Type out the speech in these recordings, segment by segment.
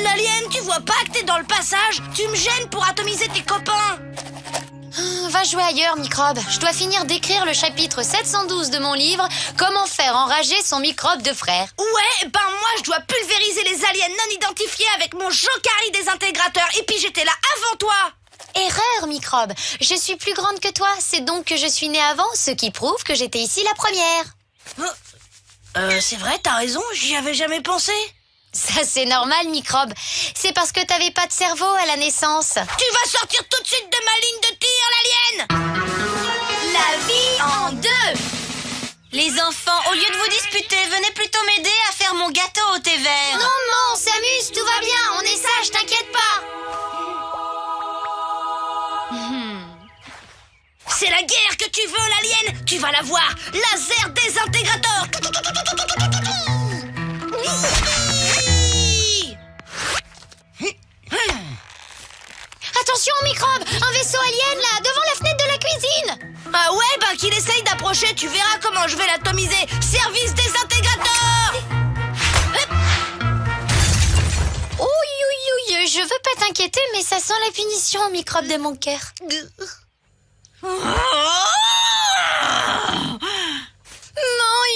L'alien, tu vois pas que t'es dans le passage? Tu me gênes pour atomiser tes copains. Va jouer ailleurs, microbe. Je dois finir d'écrire le chapitre 712 de mon livre « Comment faire enrager son microbe de frère ». Ouais, ben moi je dois pulvériser les aliens non identifiés avec mon Jokari désintégrateur. Et puis j'étais là avant toi. Erreur, microbe. Je suis plus grande que toi. C'est donc que je suis née avant, ce qui prouve que j'étais ici la première. C'est vrai, t'as raison, j'y avais jamais pensé. Ça, c'est normal, microbe. C'est parce que t'avais pas de cerveau à la naissance. Tu vas sortir tout de suite de ma ligne de tir, l'alien. La vie en deux. Les enfants, au lieu de vous disputer, venez plutôt m'aider à faire mon gâteau au thé vert. Non, on s'amuse, tout va bien. On est sage, t'inquiète pas. C'est la guerre que tu veux, l'alien. Tu vas la voir. Laser désintégrateur. Attention, microbe. Un vaisseau alien, là, devant la fenêtre de la cuisine. Ah ouais, bah qu'il essaye d'approcher, tu verras comment je vais l'atomiser. Service désintégrateur. Ouille, je veux pas t'inquiéter, mais ça sent la punition au microbe de mon cœur. Non,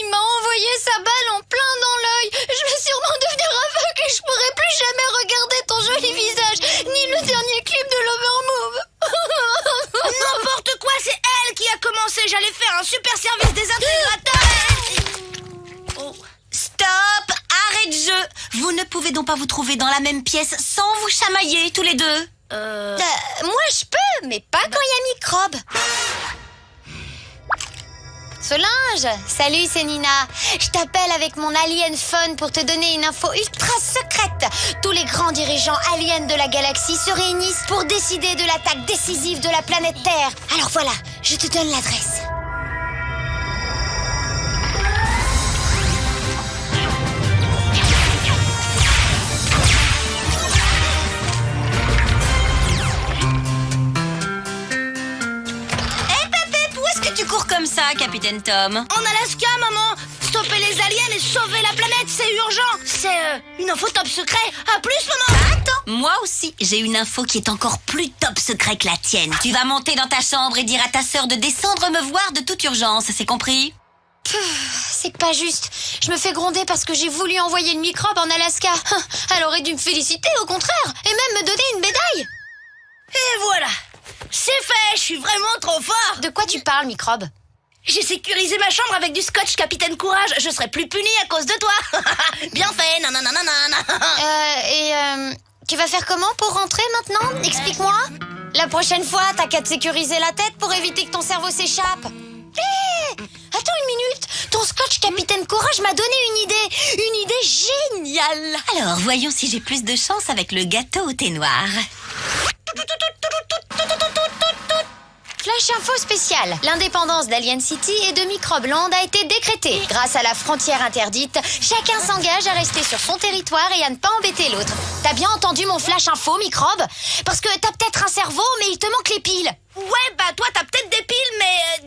il m'a envoyé sa balle en plein dans l'œil. Je vais sûrement devenir aveugle et je pourrai plus jamais regarder ton joli visage, ni le dernier clip de l'Overmove. N'importe quoi, c'est elle qui a commencé. J'allais faire un super service désintégrateur. Stop! Arrête de jeu! Vous ne pouvez donc pas vous trouver dans la même pièce sans vous chamailler tous les deux? Moi je peux, mais pas quand il y a microbe. Solange, salut, c'est Nina. Je t'appelle avec mon Alien Fun pour te donner une info ultra secrète. Tous les grands dirigeants aliens de la galaxie se réunissent pour décider de l'attaque décisive de la planète Terre. Alors voilà, je te donne l'adresse. Comme ça, Capitaine Tom. En Alaska, maman. Stopper les aliens et sauver la planète, c'est urgent. C'est une info top secret. À plus, maman. Attends, moi aussi, j'ai une info qui est encore plus top secret que la tienne. Tu vas monter dans ta chambre et dire à ta sœur de descendre me voir de toute urgence, c'est compris? C'est pas juste. Je me fais gronder parce que j'ai voulu envoyer le microbe en Alaska. Elle aurait dû me féliciter, au contraire, et même me donner une médaille. Et voilà. C'est fait, je suis vraiment trop fort. De quoi tu parles, microbe? J'ai sécurisé ma chambre avec du scotch, Capitaine Courage. Je serai plus puni à cause de toi. Bien fait, nananana. Tu vas faire comment pour rentrer maintenant? Explique-moi. La prochaine fois, t'as qu'à te sécuriser la tête pour éviter que ton cerveau s'échappe. Attends une minute. Ton scotch, Capitaine Courage, m'a donné une idée. Une idée géniale. Alors, voyons si j'ai plus de chance avec le gâteau au thé noir. Flash info spécial. L'indépendance d'Alien City et de Microbe Land a été décrétée. Grâce à la frontière interdite, chacun s'engage à rester sur son territoire et à ne pas embêter l'autre. T'as bien entendu mon flash info, Microbe? Parce que t'as peut-être un cerveau, mais il te manque les piles. Ouais, bah toi t'as peut-être des piles, mais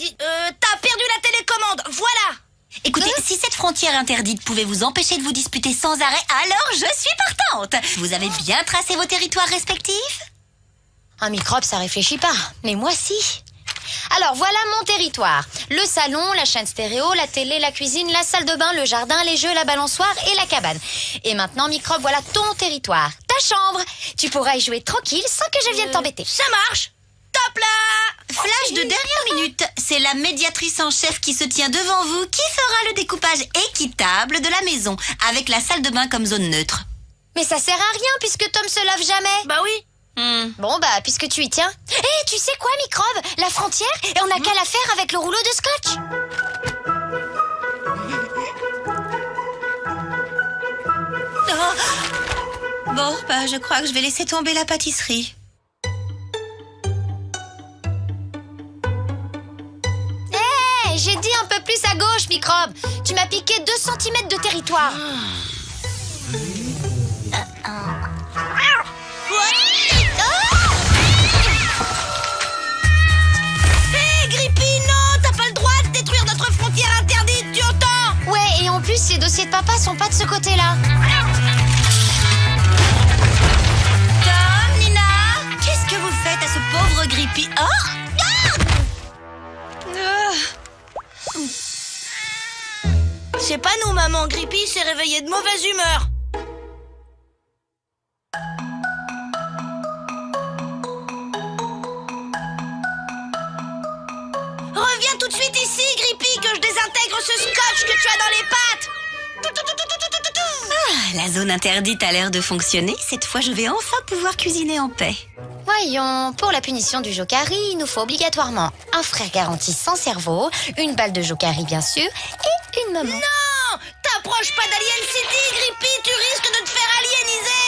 t'as perdu la télécommande. Voilà. Écoutez, si cette frontière interdite pouvait vous empêcher de vous disputer sans arrêt, alors je suis partante. Vous avez bien tracé vos territoires respectifs? Un microbe, ça réfléchit pas. Mais moi, si. Alors, voilà mon territoire. Le salon, la chaîne stéréo, la télé, la cuisine, la salle de bain, le jardin, les jeux, la balançoire et la cabane. Et maintenant, microbe, voilà ton territoire. Ta chambre. Tu pourras y jouer tranquille sans que je vienne t'embêter. Ça marche. Top là. Flash de dernière minute. C'est la médiatrice en chef qui se tient devant vous qui fera le découpage équitable de la maison, avec la salle de bain comme zone neutre. Mais ça sert à rien puisque Tom se lave jamais. Bah oui. Bon, bah, puisque tu y tiens. Tu sais quoi, microbe? La frontière, et on n'a qu'à la faire avec le rouleau de scotch. Bon, bah, je crois que je vais laisser tomber la pâtisserie. J'ai dit un peu plus à gauche, microbe. Tu m'as piqué 2 cm de territoire. En plus, ces dossiers de papa sont pas de ce côté-là. C'est pas nous, maman. Grippy s'est réveillé de mauvaise humeur. Reviens tout de suite ici, Grippy, que je désintègre ce scotch que tu as dans les pattes. La zone interdite a l'air de fonctionner. Cette fois, je vais enfin pouvoir cuisiner en paix. Voyons, pour la punition du Jokari, il nous faut obligatoirement un frère garanti sans cerveau, une balle de Jokari bien sûr, et une maman. Non! T'approches pas d'Alien City, Grippy, tu risques de te faire aliéniser.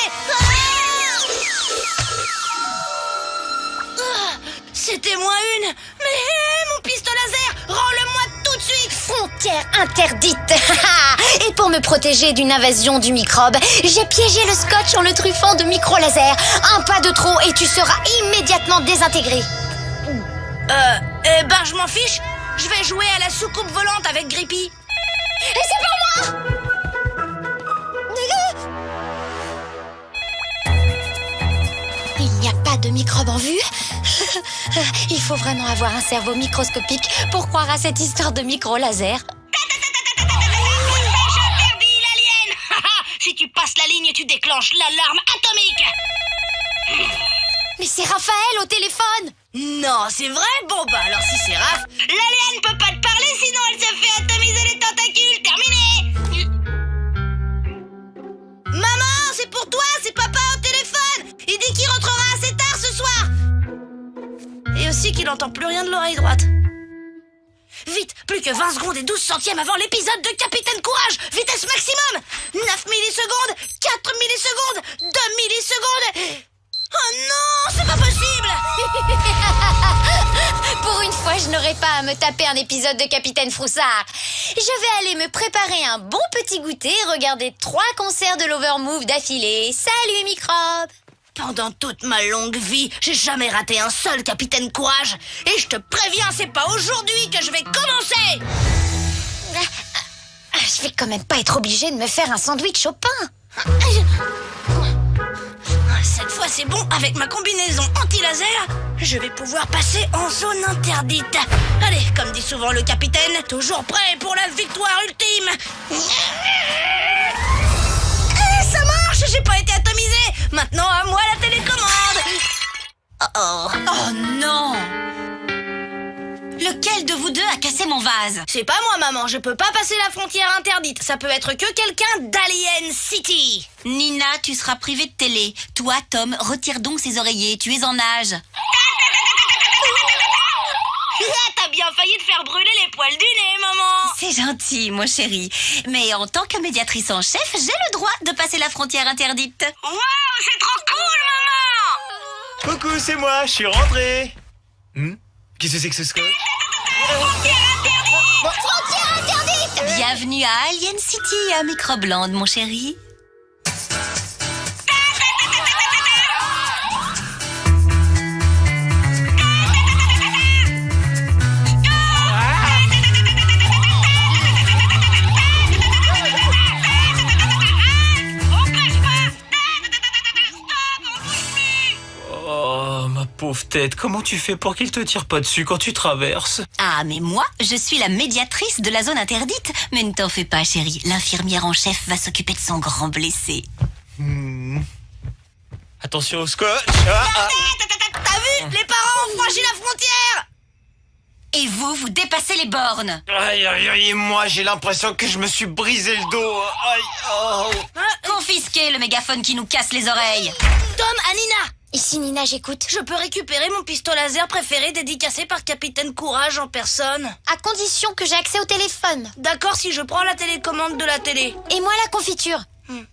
C'était moins une. Mais mon pistolet laser, rends-le-moi tout de suite. Frontière interdite. Et pour me protéger d'une invasion du microbe, j'ai piégé le scotch en le truffant de micro-lasers. Un pas de trop et tu seras immédiatement désintégré. Ben je m'en fiche. Je vais jouer à la soucoupe volante avec Grippy. Et c'est pour moi! Il n'y a pas de microbe en vue. Il faut vraiment avoir un cerveau microscopique pour croire à cette histoire de micro-laser. J'interdis l'alien. Si tu passes la ligne, tu déclenches l'alarme atomique. Mais c'est Raphaël au téléphone! Non, c'est vrai? Bon bah alors si c'est Raph, l'alien peut pas te parler sinon elle se fait atomiser les tentacules. Terminé. Maman, c'est pour toi, c'est papa au téléphone. Il dit qu'il rentrera assez tard ce soir. Et aussi qu'il entend plus rien de l'oreille droite. Vite, plus que 20 secondes et 12 centièmes avant l'épisode de Capitaine Courage. Vitesse maximum. 9 millisecondes, 4 millisecondes, 2 millisecondes. Oh non, c'est pas possible. Pour une fois, je n'aurai pas à me taper un épisode de Capitaine Froussard. Je vais aller me préparer un bon petit goûter et regarder 3 concerts de l'Overmove d'affilée. Salut, microbes! Pendant toute ma longue vie, j'ai jamais raté un seul Capitaine Courage. Et je te préviens, c'est pas aujourd'hui que je vais commencer. Je vais quand même pas être obligée de me faire un sandwich au pain. Cette fois, c'est bon. Avec ma combinaison anti-laser, je vais pouvoir passer en zone interdite. Allez, comme dit souvent le capitaine, toujours prêt pour la victoire ultime. Ça marche, j'ai pas été atomisé. Maintenant, à moi la télécommande. Oh non! Lequel de vous deux a cassé mon vase? C'est pas moi, maman, je peux pas passer la frontière interdite. Ça peut être que quelqu'un d'Alien City. Nina, tu seras privée de télé. Toi, Tom, retire donc ces oreillers. Tu es en âge. T'as bien failli te faire brûler les poils du nez, maman. C'est gentil, mon chéri. Mais en tant que médiatrice en chef, j'ai le droit de passer la frontière interdite. Waouh, c'est trop cool, maman. Coucou, c'est moi, je suis rentré. Qu'est-ce que c'est que ce scotch? Frontière interdite! Bienvenue à Alien City, à Microblande, mon chéri. Oh, ma pauvre tête, comment tu fais pour qu'il te tire pas dessus quand tu traverses? Ah, mais moi, je suis la médiatrice de la zone interdite. Mais ne t'en fais pas, chérie. L'infirmière en chef va s'occuper de son grand blessé. Attention au scotch. T'as vu? Les parents ont franchi la frontière. Et vous, vous dépassez les bornes. Aïe, aïe, aïe, moi j'ai l'impression que je me suis brisé le dos. Aïe, oh. Confisquez le mégaphone qui nous casse les oreilles. Tom, Anina, Ici Nina, j'écoute. je peux récupérer mon pistolet laser préféré dédicacé par Capitaine Courage en personne. À condition que j'ai accès au téléphone. D'accord si je prends la télécommande de la télé. Et moi la confiture. Eh mais...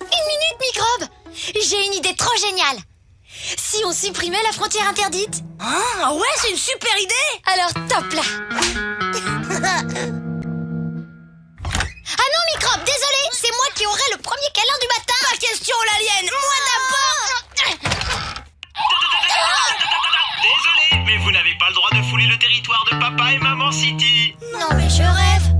Une minute, microbe! J'ai une idée trop géniale. Si on supprimait la frontière interdite? Ah ouais, c'est une super idée. Alors top là. Ah non, microbe, désolé, c'est moi qui aurai le premier câlin du matin. Pas question, l'alien. Moi d'abord. Désolé, mais vous n'avez pas le droit de fouler le territoire de Papa et Maman City. Non mais je rêve.